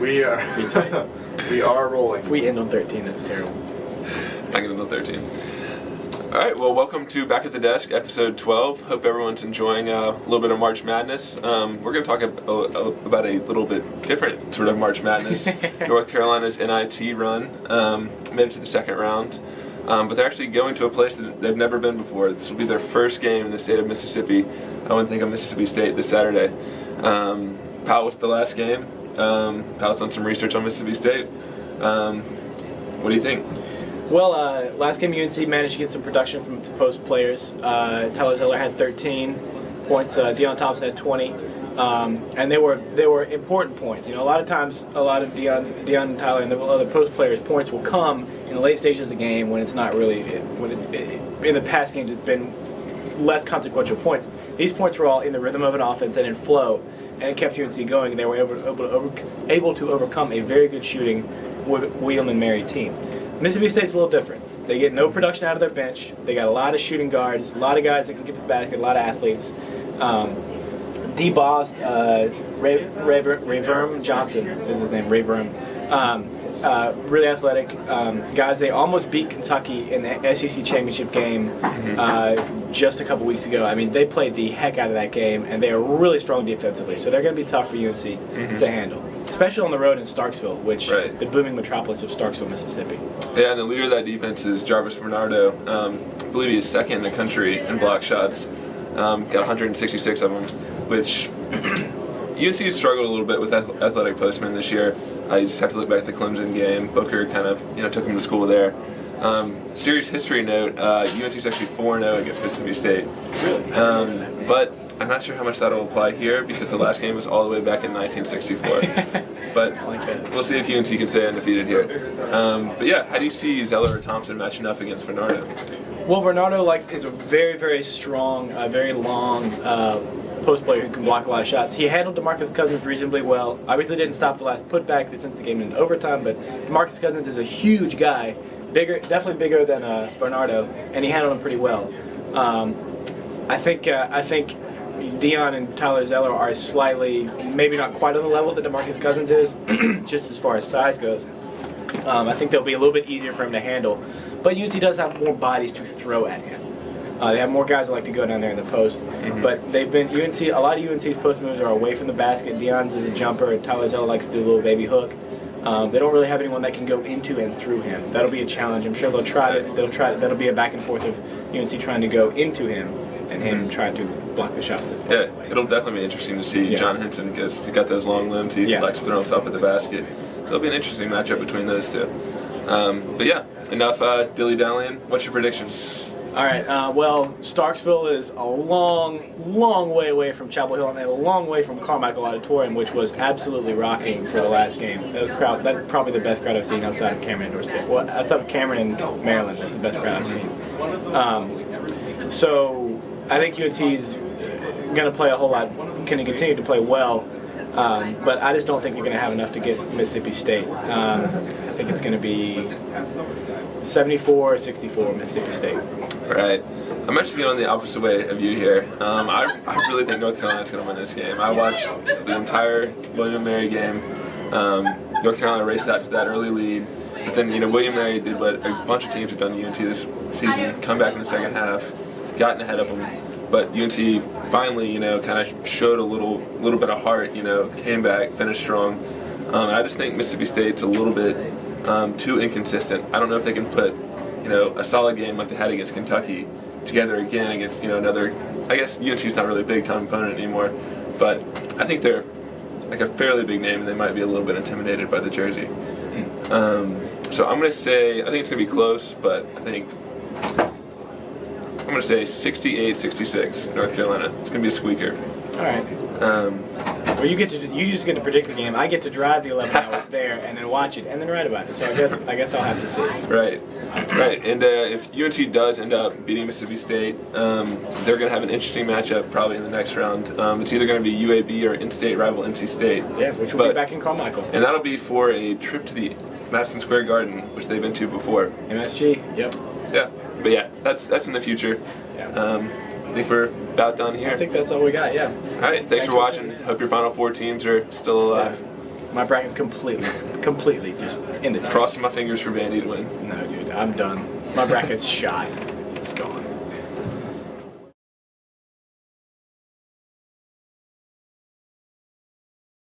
We are. We are rolling. We end on 13. That's terrible. I can end on 13. All right. Well, welcome to Back at the Desk, episode 12. Hope everyone's enjoying a little bit of March Madness. We're going to talk about a little bit different sort of March Madness. North Carolina's NIT run made it to the second round. But they're actually going to a place that they've never been before. This will be their first game in the state of Mississippi. I want to think of Mississippi State this Saturday. Powell was the last game. Powell's done some research on Mississippi State. What do you think? Well, last game UNC managed to get some production from its post players. Tyler Zeller had 13 points. Deion Thompson had 20. And they were important points. You know, a lot of times, a lot of Deion and Tyler and the other post players' points will come in the late stages of the game when it's not really in the past games it's been less consequential points. These points were all in the rhythm of an offense and in flow, and it kept UNC going. And they were able to overcome a very good shooting William and Mary team. Mississippi State's a little different. They get no production out of their bench. They got a lot of shooting guards, a lot of guys that can get to the basket, a lot of athletes. D-Boss, Rayverm Johnson is his name, Rayverm. Really athletic guys. They almost beat Kentucky in the SEC championship game just a couple weeks ago. I mean, they played the heck out of that game, and they are really strong defensively. So they're going to be tough for UNC to handle, especially on the road in Starksville, which the booming metropolis of Starksville, Mississippi. Yeah, and the leader of that defense is Jarvis Bernardo. I believe he's second in the country in block shots. Got 166 of them, which UNC struggled a little bit with athletic postmen this year. You just have to look back at the Clemson game. Booker kind of took him to school there. Serious history note: UNC's actually 4-0 against Mississippi State. Really? But I'm not sure how much that'll apply here because the last game was all the way back in 1964. But we'll see if UNC can stay undefeated here. But yeah, how do you see Zeller or Thompson matching up against Bernardo? Well, Bernardo is a very, very strong, very long post player who can block a lot of shots. He handled DeMarcus Cousins reasonably well. Obviously didn't stop the last putback since the game in overtime, but DeMarcus Cousins is a huge guy, definitely bigger than Bernardo, and he handled him pretty well. I think Deion and Tyler Zeller are slightly, maybe not quite on the level that DeMarcus Cousins is, just as far as size goes. I think they'll be a little bit easier for him to handle. But UNC does have more bodies to throw at him. They have more guys that like to go down there in the post. But they've been a lot of UNC's post moves are away from the basket. Deion's is a jumper, and Tyler Zeller likes to do a little baby hook. They don't really have anyone that can go into and through him. That'll be a challenge. I'm sure they'll try it. That'll be a back and forth of UNC trying to go into him and him trying to block the shots. Yeah, it'll definitely be interesting to see John Henson because he's got those long limbs. He likes to throw himself at the basket. So it'll be an interesting matchup between those two. But yeah, enough dilly-dallying. What's your prediction? All right. Well, Starksville is a long, long way away from Chapel Hill and a long way from Carmichael Auditorium, which was absolutely rocking for the last game. That's probably the best crowd I've seen outside of Cameron Indoor Stadium. Well, outside of Cameron and Maryland, that's the best crowd I've seen. So I think UNC's going to play a whole lot, going to continue to play well. But I just don't think they're going to have enough to get Mississippi State. I think it's going to be 74-64 Mississippi State. Right. I'm actually going the opposite way of you here. I really think North Carolina's going to win this game. I watched the entire William & Mary game. North Carolina raced out to that early lead. But then, William & Mary did what a bunch of teams have done to UNC this season, come back in the second half, gotten ahead of them. But UNC finally, kind of showed a little bit of heart, came back, finished strong. And I just think Mississippi State's a little bit too inconsistent. I don't know if they can put, a solid game like they had against Kentucky together again against, another. I guess UNC's not really a big time opponent anymore, but I think they're like a fairly big name and they might be a little bit intimidated by the jersey. So I'm going to say, I think it's going to be close, but I'm going to say 68-66 North Carolina. It's going to be a squeaker. All right. Well, you just get to predict the game. I get to drive the 11 hours there and then watch it and then write about it. So I guess I'll have to see. Right. And if UNC does end up beating Mississippi State, they're going to have an interesting matchup probably in the next round. It's either going to be UAB or in-state rival NC State. Yeah, which will be back in Carmichael. And that'll be for a trip to the Madison Square Garden, which they've been to before. MSG. Yep. Yeah. But yeah, that's in the future. Yeah. I think we're about done here. I think that's all we got, yeah. All right, thanks for watching. Hope your Final Four teams are still alive. Yeah. My bracket's completely just in the tank. Crossing my fingers for Vandy to win. No, dude, I'm done. My bracket's shot. It's gone.